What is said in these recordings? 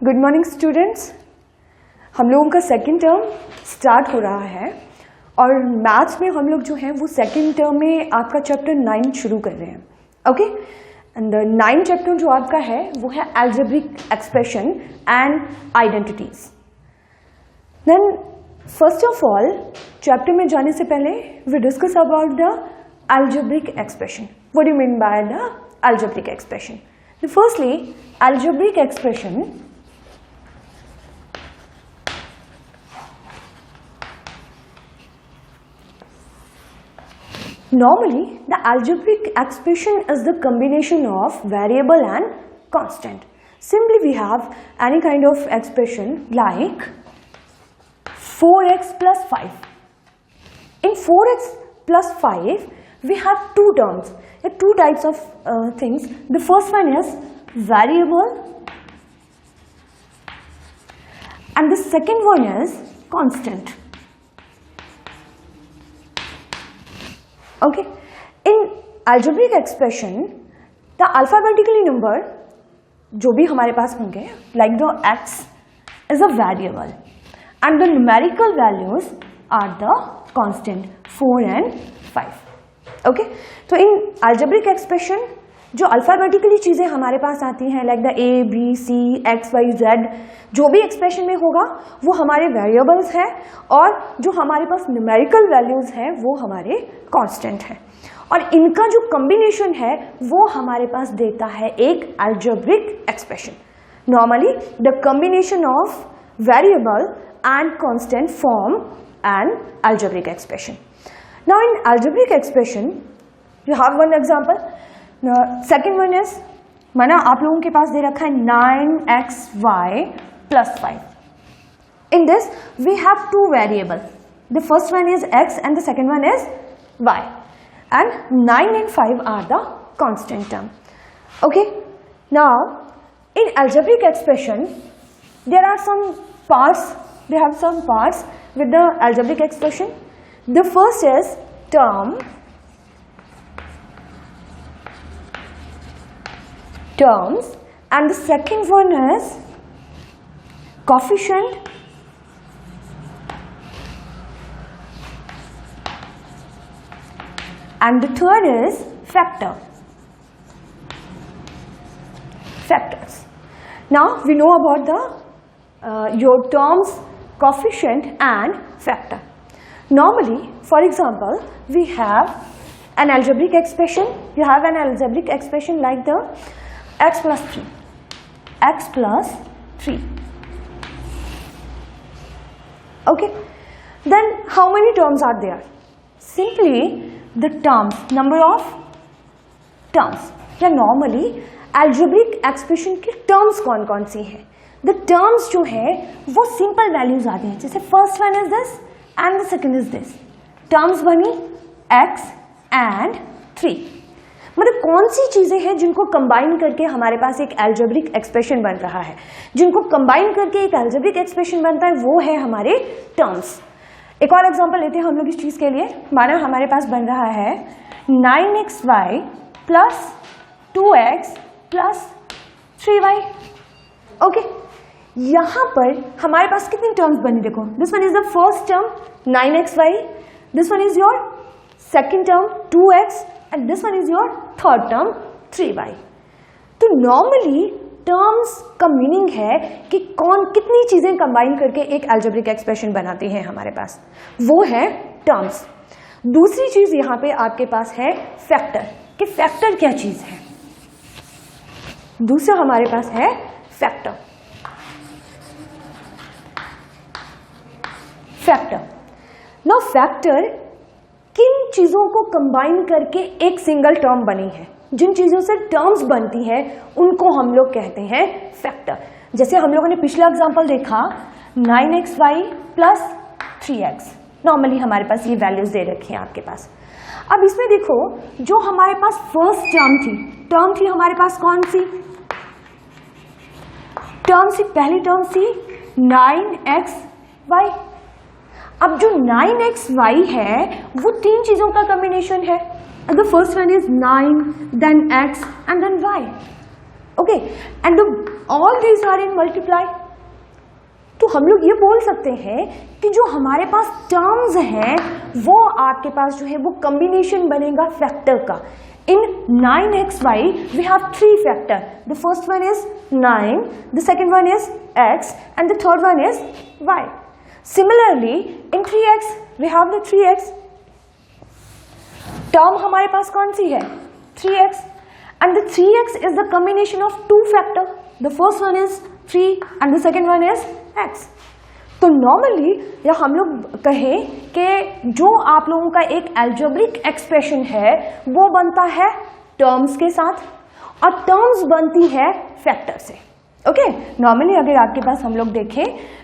Good morning students. हम लोगों का सेकेंड टर्म स्टार्ट हो रहा है और मैथ्स में हम लोग जो हैं वो सेकेंड टर्म में आपका चैप्टर 9 शुरू कर रहे हैं। ओके, एंड 9 चैप्टर जो आपका है वो है algebraic expression and identities. Then first of all chapter में जाने से पहले we discuss about the algebraic expression. What do you mean by the algebraic expression? Firstly, algebraic expression normally the algebraic expression is the combination of variable and constant. Simply we have any kind of expression like 4x plus 5. In 4x plus 5 we have two terms. There are two types of things. The first one is variable and the second one is constant. Okay, in algebraic expression the alphabetically number जो भी हमारे पास होंगे like the x is a variable and the numerical values are the constant 4 and 5. Okay, तो in algebraic expression जो alphabetically चीज़ें हमारे पास आती हैं like the A B C X Y Z, जो भी एक्सप्रेशन में होगा वो हमारे वेरिएबल्स हैं और जो हमारे पास न्यूमेरिकल वैल्यूज हैं वो हमारे कांस्टेंट हैं और इनका जो कॉम्बिनेशन है वो हमारे पास देता है एक algebraic expression. Normally the combination of variable and constant form an algebraic expression. Now in algebraic expression, you have one example. Now second one is, माना आप लोगों के पास दे रखा है 9xy plus 5. In this we have two variables. The first one is x and the second one is y. And 9 and 5 are the constant term. Okay. Now in algebraic expression, there are some parts. They have some parts with the algebraic expression. The first is terms and the second one is coefficient and the third is factors. Now we know about the your terms, coefficient and factor. Normally, for example, we have an algebraic expression. You have an algebraic expression like the x plus 3. Okay. Then how many terms are there? Simply the terms, number of terms. या normally algebraic expression की terms कौन कौन सी हैं? The terms जो है वो simple values आती हैं, जैसे first one is this and the second is this. Terms बनी x and 3. मतलब कौन सी चीजें हैं जिनको कंबाइन करके हमारे पास एक अलजेब्रिक एक्सप्रेशन बन रहा है, जिनको कंबाइन करके एक अलजेब्रिक एक्सप्रेशन बनता है वो है हमारे टर्म्स। एक और एग्जांपल लेते हैं हम लोग इस चीज के लिए। माना हमारे पास बन रहा है 9xy plus 2x plus 3y। Okay, यहां पर हमारे पास कितनी टर्म्स बनी? देखो, this one is the first term 9xy, this one is your second term 2x and this one is your third term 3y। तो नॉर्मली टर्म्स का meaning है कि कौन कितनी चीजें कंबाइन करके एक अलजेब्रिक एक्सप्रेशन बनाती हैं हमारे पास, वो है टर्म्स। दूसरी चीज यहां पे आपके पास है फैक्टर, कि फैक्टर क्या चीज है। दूसरा हमारे पास है फैक्टर। नाउ फैक्टर किन चीजों को कंबाइन करके एक सिंगल टर्म बनी है, जिन चीजों से टर्म्स बनती है उनको हम लोग कहते हैं फैक्टर। जैसे हम लोगों ने पिछला एग्जांपल देखा 9xy प्लस 3x। नॉर्मली हमारे पास ये वैल्यूज दे रखी हैं आपके पास। अब इसमें देखो, जो हमारे पास फर्स्ट टर्म थी हमारे पास कौन सी टर्म सी? पहली टर्म सी 9xy। अब जो 9xy है वो तीन चीजों का कॉम्बिनेशन है। The first one is 9, then x and then y. Okay, and the all these are in multiply. तो हम लोग ये बोल सकते हैं कि जो हमारे पास टर्म्स हैं वो आपके पास जो है वो कॉम्बिनेशन बनेगा फैक्टर का। इन 9xy we have 3 factor. The first one is 9, the second one is x and the third one is y. Similarly in 3x we have the 3x. Term हमारे पास कौन सी है? 3x and the 3x is the combination of 2 factor. The first one is 3 and the second one is x. तो normally या हम लोग कहें कि जो आप लोगों का एक एल्जेब्रिक एक्सप्रेशन है वो बनता है टर्म्स के साथ और टर्म्स बनती है फैक्टर से। ओके, नॉर्मली अगर आपके पास हम लोग देखें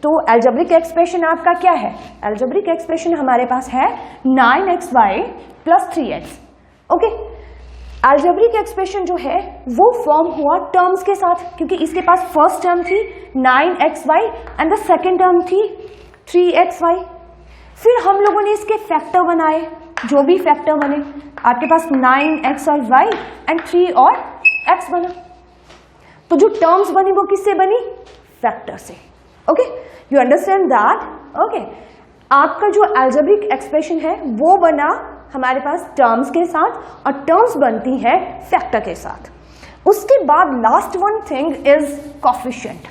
तो एल्जेब्रिक एक्सप्रेशन आपका क्या है? एल्जेब्रिक एक्सप्रेशन हमारे पास है 9xy plus 3x। Okay, algebraic expression जो है वो फॉर्म हुआ टर्म्स के साथ, क्योंकि इसके पास फर्स्ट टर्म थी 9xy and the second term थी 3xy। फिर हम लोगों ने इसके फैक्टर बनाए, जो भी फैक्टर बने आपके पास 9x और y एंड 3 और x बना। तो जो टर्म्स बनी वो किससे बनी? फैक्टर से। Okay, you understand that? Okay, आपका जो एल्जेब्रिक एक्सप्रेशन है वो बना हमारे पास टर्म्स के साथ और टर्म्स बनती है फैक्टर के साथ। उसके बाद last one thing is coefficient.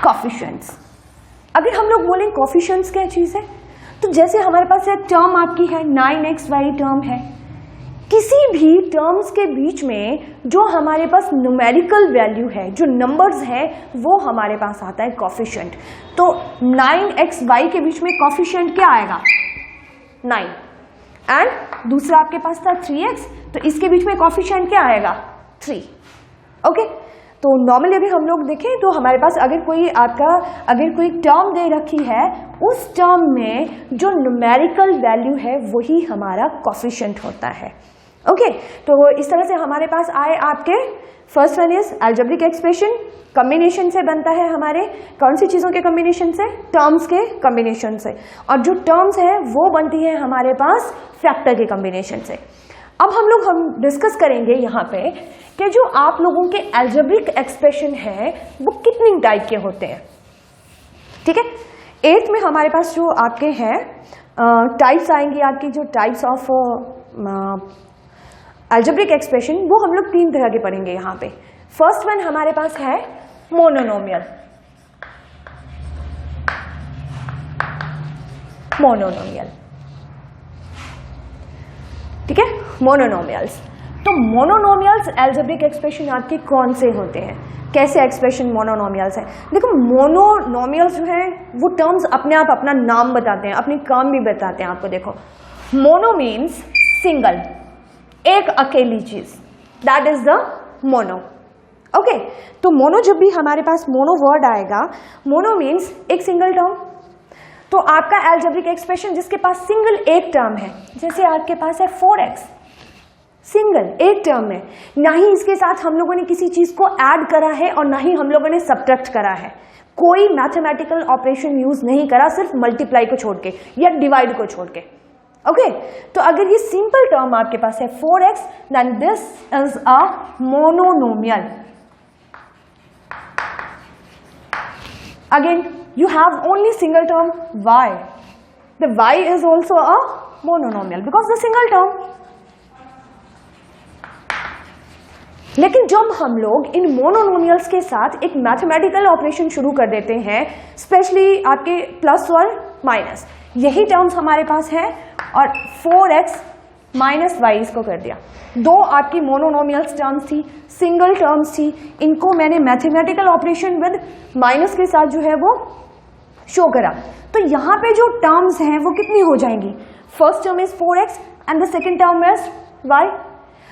Coefficients, अगर हम लोग बोलें कोफिशिएंट्स क्या चीज है, तो जैसे हमारे पास एक टर्म आपकी है 9xy टर्म है, किसी भी टर्म्स के बीच में जो हमारे पास न्यूमेरिकल वैल्यू है, जो नंबर्स हैं, वो हमारे पास आता है कोफिशिएंट। तो 9xy के बीच में कोफिशिएंट क्या आएगा? 9 एंड दूसरा आपके पास था 3x, तो इसके बीच में कोफिशिएंट क्या आएगा? 3। ओके, तो नॉर्मली अभी हम लोग देखें तो हमारे पास अगर कोई टर्म दे रखी है, उस टर्म में जो न्यूमेरिकल वैल्यू है वही हमारा कोफिशिएंट होता है। ओके, तो इस तरह से हमारे पास आए आपके first one is algebraic expression, combination से बनता है हमारे कौन सी चीज़ों के कॉम्बिनेशन से? टर्म्स के कॉम्बिनेशन से, और जो टर्म्स है वो बनती है हमारे पास फैक्टर के कॉम्बिनेशन से। अब हम डिस्कस करेंगे यहाँ पे कि जो आप लोगों के एल्जेब्रिक एक्सप्रेशन है वो कितनी टाइप के होते हैं। ठीक है, 8th में हमारे पास जो आपके हैं टाइप्स आएंगी, आपकी जो टाइप्स ऑफ एल्जेब्रिक एक्सप्रेशन, वो हम लोग 3 तरह के पढ़ेंगे यहाँ पे। फर्स्ट वन हमारे पास है मोनोनोमियल। ठीक है, मोनोनोमियल्स। तो मोनोनोमियल्स एल्जेब्रिक एक्सप्रेशन आपके कौन से होते हैं? कैसे एक्सप्रेशन मोनोनोमियल्स है? देखो, मोनोनोमियल्स जो है वो टर्म्स अपने आप अपना नाम बताते हैं, अपने काम भी बताते हैं आपको। देखो, मोनो मीन्स सिंगल, एक अकेली चीज, that is the mono. Okay, तो मोनो जब भी हमारे पास मोनो वर्ड आएगा, मोनो मीन्स एक सिंगल टर्म। तो आपका एल्जेब्रिक एक्सप्रेशन जिसके पास सिंगल एक टर्म है, जैसे आपके पास है 4x, सिंगल एक टर्म है, ना ही इसके साथ हम लोगों ने किसी चीज को ऐड करा है और ना ही हम लोगों ने सबट्रैक्ट करा है, कोई मैथमेटिकल ऑपरेशन यूज नहीं करा, सिर्फ मल्टीप्लाई को छोड़ के या डिवाइड को छोड़ के। ओके, तो अगर ये सिंपल टर्म आपके पास है 4x, then this is a mononomial. Again you have only single term y, the y is also a mononomial because the single term। लेकिन जब हम लोग इन मोनोनोमियल्स के साथ एक मैथमेटिकल ऑपरेशन शुरू कर देते हैं, स्पेशली आपके प्लस और माइनस, यही टर्म्स हमारे पास है, और 4x माइनस y इसको कर दिया, 2 आपकी मोनोनोमियल्स टर्म्स थी, सिंगल टर्म्स थी, इनको मैंने मैथमेटिकल ऑपरेशन विद माइनस के साथ जो है वो शो करा। तो यहाँ पे जो टर्म्स हैं वो कितनी हो जाएंगी? First term is 4x and the second term is y।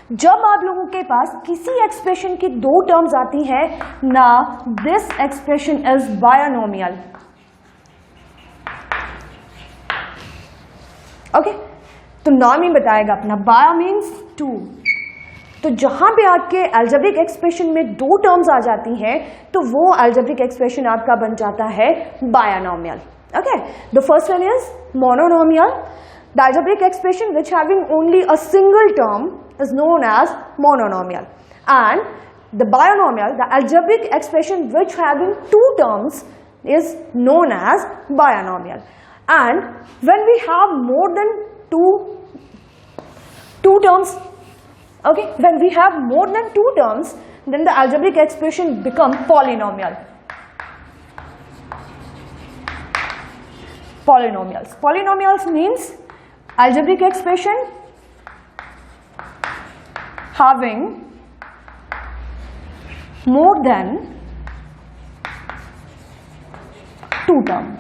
जब आप लोगों के पास किसी एक्सप्रेशन की 2 टर्म्स आती है ना, this expression is binomial. Okay, तो नॉर्म ही बताएगा अपना, बाया मीन्स 2। तो जहां पे आपके एल्जेब्रिक एक्सप्रेशन में 2 टर्म्स आ जाती हैं तो वो एल्जेब्रिक एक्सप्रेशन आपका बन जाता है binomial. Okay, the first one is monomial, The algebraic expression which having only a single term is known as mononomial, and the binomial, the algebraic expression which having two terms, is known as binomial. And when we have more than two terms, okay, when we have more than two terms, then the algebraic expression become polynomial. Polynomials means algebraic expression having more than two terms.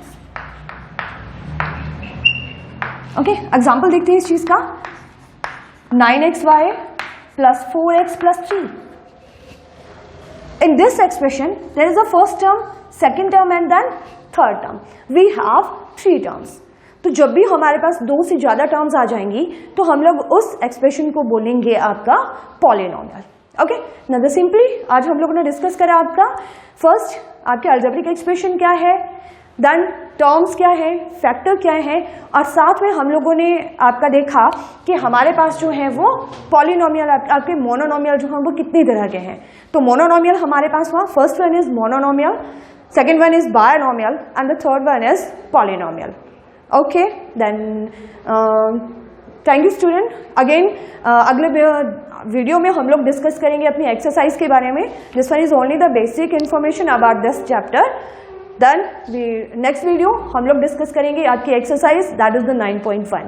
Okay, example देखते हैं इस चीज का. 9xy plus 4x plus 3. In this expression, there is a first term, second term and then third term. We have 3 terms. तो जब भी हमारे पास 2 से ज़्यादा टर्म्स आ जाएंगी तो हम लोग उस एक्सप्रेशन को बोलेंगे आपका पॉलिनोमियल. ओके, नदर सिंपली आज हम लोगों ने डिस्कस करा आपका फर्स्ट आपके अलजेब्रिक एक्सप्रेशन क्या है, देन टर्म्स क्या है, फैक्टर क्या है, और साथ में हम लोगों ने आपका देखा कि हमारे पास जो है वो पॉलिनोमियल आपके मोनोनोमियल जो हैं वो कितनी तरह के हैं. तो मोनोनोमियल हमारे पास हुआ, first one is mononomial, second one is binomial and the third one is polynomial. Okay, then thank you student. Again अगले वीडियो में हम लोग डिस्कस करेंगे अपनी एक्सरसाइज के बारे में. This one is only the basic information about this chapter. Then next video हम लोग डिस्कस करेंगे आपकी एक्सरसाइज दैट इज द 9.1.